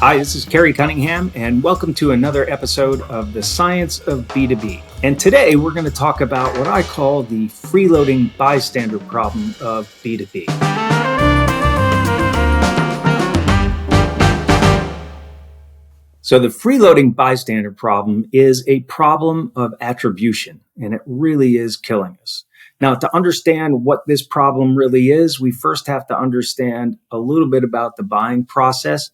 Hi, this is Kerry Cunningham, and welcome to another episode of The Science of B2B. And today we're going to talk about what I call the freeloading bystander problem of B2B. So the freeloading bystander problem is a problem of attribution, and it really is killing us. Now, to understand what this problem really is, we first have to understand a little bit about the buying process.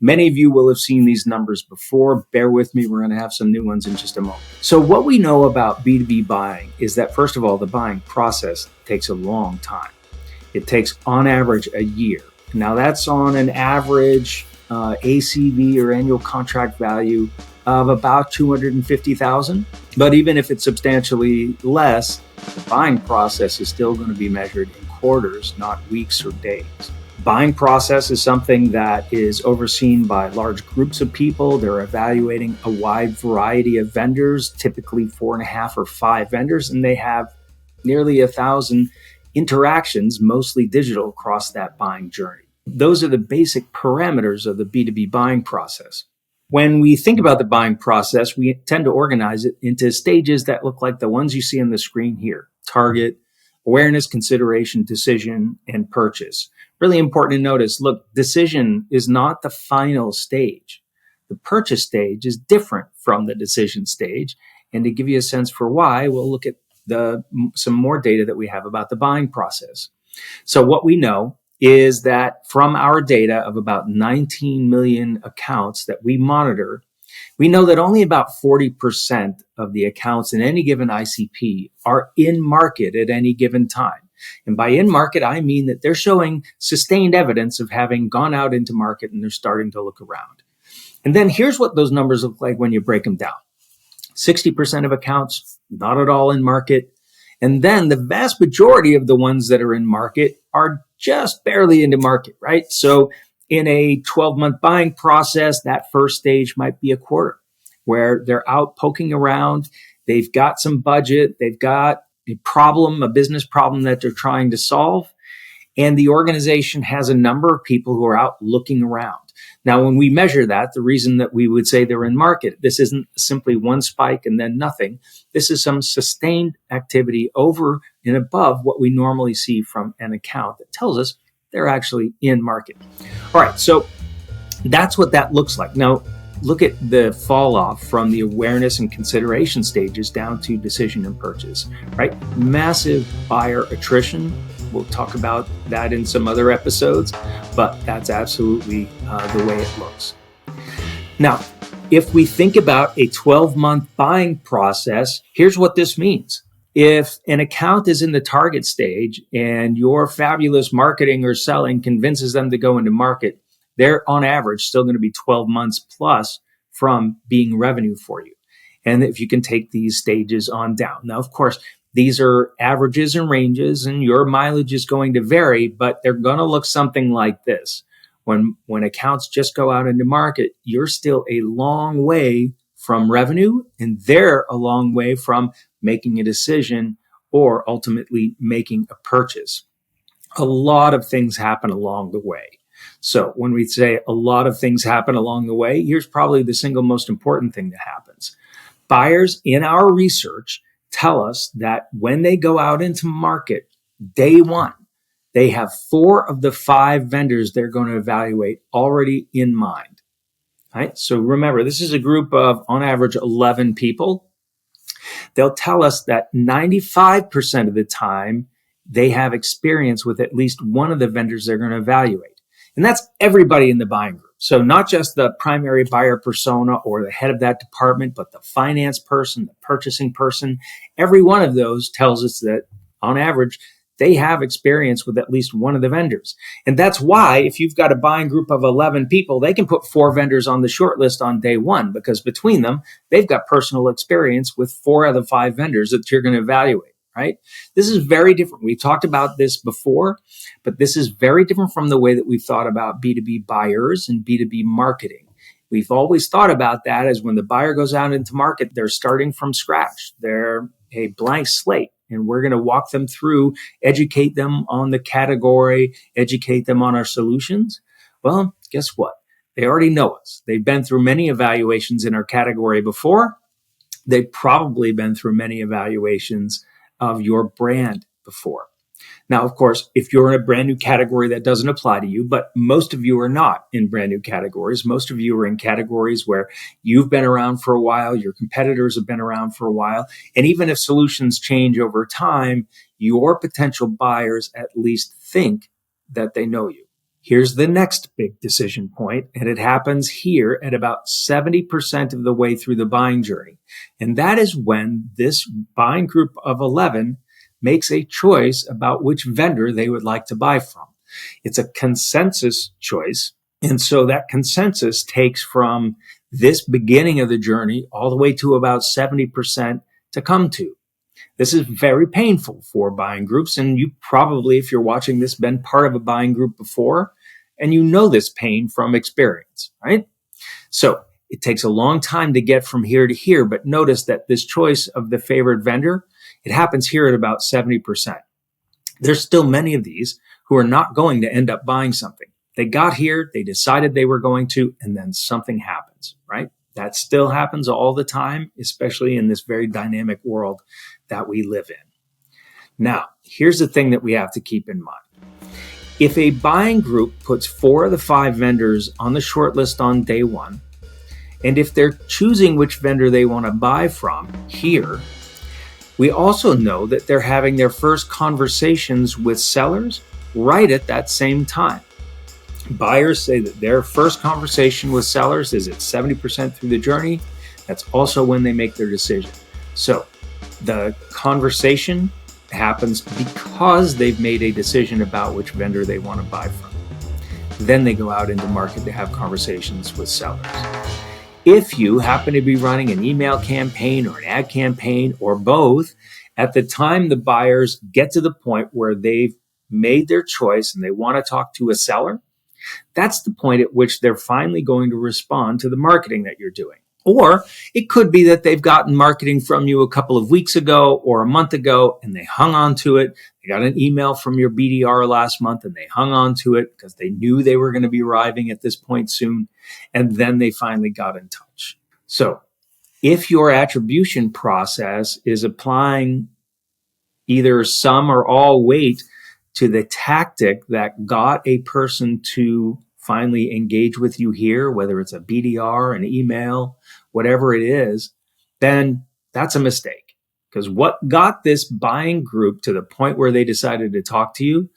Many of you will have seen these numbers before. Bear with me, we're going to have some new ones in just a moment. So what we know about B2B buying is that, first of all, the buying process takes a long time. It takes, on average, a year. Now, that's on an average ACV, or annual contract value, of about $250,000. But even if it's substantially less, the buying process is still going to be measured in quarters, not weeks or days. Buying process is something that is overseen by large groups of people. They're evaluating a wide variety of vendors, typically 4.5 or 5 vendors, and they have nearly 1,000 interactions, mostly digital, across that buying journey. Those are the basic parameters of the B2B buying process. When we think about the buying process, we tend to organize it into stages that look like the ones you see on the screen here: target, awareness, consideration, decision, and purchase. Really important to notice, look, decision is not the final stage. The purchase stage is different from the decision stage. And to give you a sense for why, we'll look at some more data that we have about the buying process. So what we know is that from our data of about 19 million accounts that we monitor, we know that only about 40% of the accounts in any given ICP are in market at any given time. And by in market, I mean that they're showing sustained evidence of having gone out into market and they're starting to look around. And then here's what those numbers look like when you break them down. 60% of accounts not at all in market. And then the vast majority of the ones that are in market are just barely into market, right? So in a 12-month buying process, that first stage might be a quarter, where they're out poking around. They've got some budget. They've got a problem, a business problem that they're trying to solve. And the organization has a number of people who are out looking around. Now, when we measure that, the reason that we would say they're in market, this isn't simply one spike and then nothing. This is some sustained activity over and above what we normally see from an account that tells us they're actually in market. All right, so that's what that looks like. Now, look at the fall off from the awareness and consideration stages down to decision and purchase, right? Massive buyer attrition. We'll talk about that in some other episodes, but that's absolutely the way it looks. Now, if we think about a 12-month buying process, here's what this means. If an account is in the target stage and your fabulous marketing or selling convinces them to go into market, they're on average still going to be 12 months plus from being revenue for you. And if you can take these stages on down. Now, of course, these are averages and ranges, and your mileage is going to vary, but they're going to look something like this. When accounts just go out into market, you're still a long way from revenue, and they're a long way from making a decision or ultimately making a purchase. A lot of things happen along the way. So when we say a lot of things happen along the way, here's probably the single most important thing that happens. Buyers in our research tell us that when they go out into market, day one, they have 4 of the 5 vendors they're going to evaluate already in mind. Right? So remember, this is a group of, on average, 11 people. They'll tell us that 95% of the time, they have experience with at least one of the vendors they're going to evaluate. And that's everybody in the buying group. So not just the primary buyer persona or the head of that department, but the finance person, the purchasing person. Every one of those tells us that, on average, they have experience with at least one of the vendors. And that's why if you've got a buying group of 11 people, they can put 4 vendors on the short list on day one, because between them, they've got personal experience with 4 of the 5 vendors that you're going to evaluate. Right? This is very different. We've talked about this before, but this is very different from the way that we've thought about B2B buyers and B2B marketing. We've always thought about that as when the buyer goes out into market, they're starting from scratch. They're a blank slate, and we're going to walk them through, educate them on the category, educate them on our solutions. Well, guess what? They already know us. They've been through many evaluations in our category before. They've probably been through many evaluations of your brand before. Now, of course, if you're in a brand new category, that doesn't apply to you, but most of you are not in brand new categories. Most of you are in categories where you've been around for a while, your competitors have been around for a while, and even if solutions change over time, your potential buyers at least think that they know you. Here's the next big decision point, and it happens here at about 70% of the way through the buying journey. And that is when this buying group of 11 makes a choice about which vendor they would like to buy from. It's a consensus choice. And so that consensus takes from this beginning of the journey all the way to about 70% to come to. This is very painful for buying groups. And you probably, if you're watching this, been part of a buying group before, and you know this pain from experience, right? So it takes a long time to get from here to here, but notice that this choice of the favorite vendor, it happens here at about 70%. There's still many of these who are not going to end up buying something. They got here, they decided they were going to, and then something happens, right? That still happens all the time, especially in this very dynamic world that we live in. Now, here's the thing that we have to keep in mind. If a buying group puts 4 of the 5 vendors on the short list on day one, and if they're choosing which vendor they want to buy from here, we also know that they're having their first conversations with sellers right at that same time. Buyers say that their first conversation with sellers is at 70% through the journey. That's also when they make their decision. So the conversation happens because they've made a decision about which vendor they want to buy from. Then they go out into market to have conversations with sellers. If you happen to be running an email campaign or an ad campaign or both, at the time the buyers get to the point where they've made their choice and they want to talk to a seller, that's the point at which they're finally going to respond to the marketing that you're doing. Or it could be that they've gotten marketing from you a couple of weeks ago or a month ago and they hung on to it. They got an email from your BDR last month and they hung on to it because they knew they were going to be arriving at this point soon. And then they finally got in touch. So if your attribution process is applying either some or all weight to the tactic that got a person to finally engage with you here, whether it's a BDR, an email, whatever it is, then that's a mistake. Because what got this buying group to the point where they decided to talk to you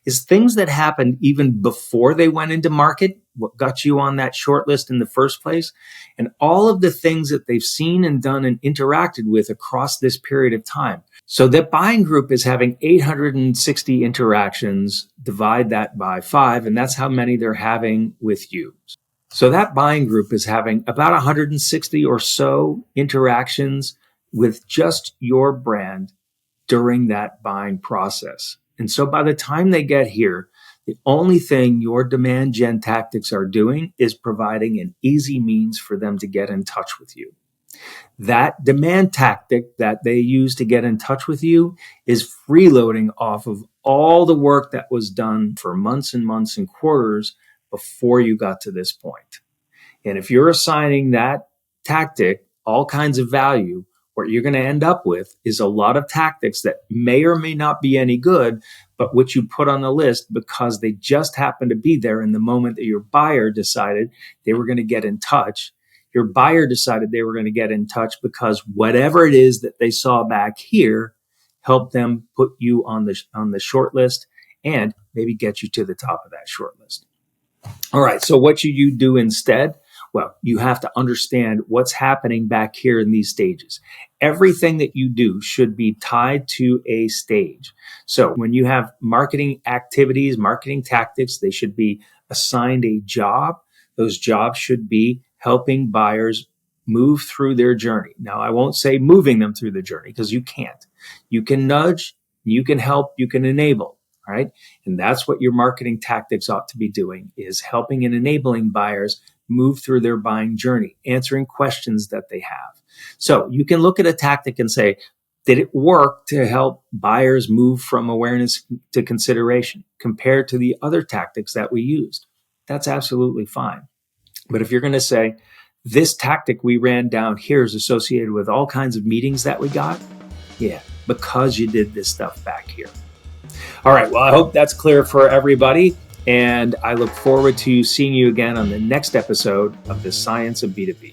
is things that happened even before they went into market, what got you on that short list in the first place, and all of the things that they've seen and done and interacted with across this period of time. So that buying group is having 860 interactions, divide that by 5, and that's how many they're having with you. So that buying group is having about 160 or so interactions with just your brand during that buying process. And so by the time they get here, the only thing your demand gen tactics are doing is providing an easy means for them to get in touch with you. That demand tactic that they use to get in touch with you is freeloading off of all the work that was done for months and months and quarters before you got to this point. And if you're assigning that tactic all kinds of value, what you're going to end up with is a lot of tactics that may or may not be any good, but which you put on the list because they just happened to be there in the moment that your buyer decided they were going to get in touch. Your buyer decided they were going to get in touch because whatever it is that they saw back here helped them put you on the short list and maybe get you to the top of that short list. All right, so what should you do instead? Well, you have to understand what's happening back here in these stages. Everything that you do should be tied to a stage. So when you have marketing activities, marketing tactics, they should be assigned a job. Those jobs should be helping buyers move through their journey. Now, I won't say moving them through the journey because you can't. You can nudge, you can help, you can enable, right? And that's what your marketing tactics ought to be doing, is helping and enabling buyers move through their buying journey, answering questions that they have. So you can look at a tactic and say, did it work to help buyers move from awareness to consideration compared to the other tactics that we used? That's absolutely fine. But if you're going to say, this tactic we ran down here is associated with all kinds of meetings that we got, yeah, because you did this stuff back here. All right, well, I hope that's clear for everybody. And I look forward to seeing you again on the next episode of The Science of B2B.